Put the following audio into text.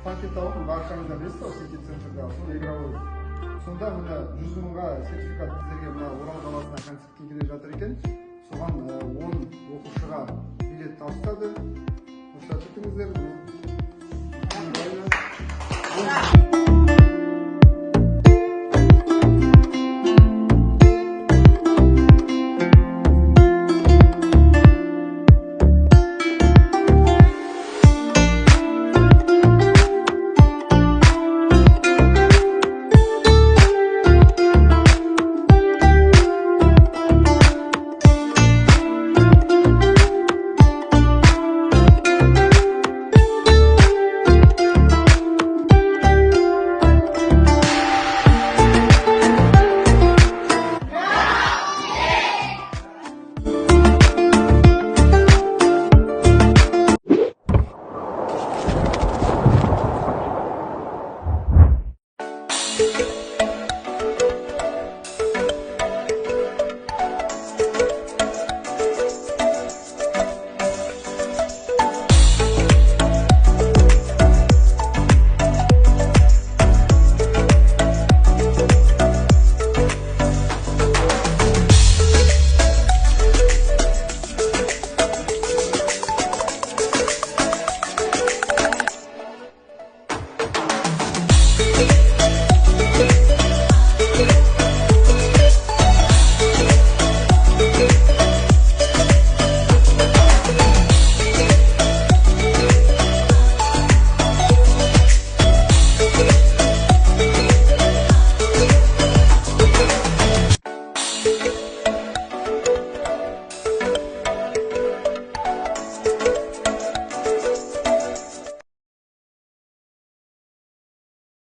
пакет алып, баршаңыздар білесіз ғой, сити центрда, сол игровой. Сонда мына 100 мыңға сертификат біздерге мына Орал қаласына концертке келе жатыр екен. Соған 10 оқушыға билет табыстады. Рұқсат етіңіздер.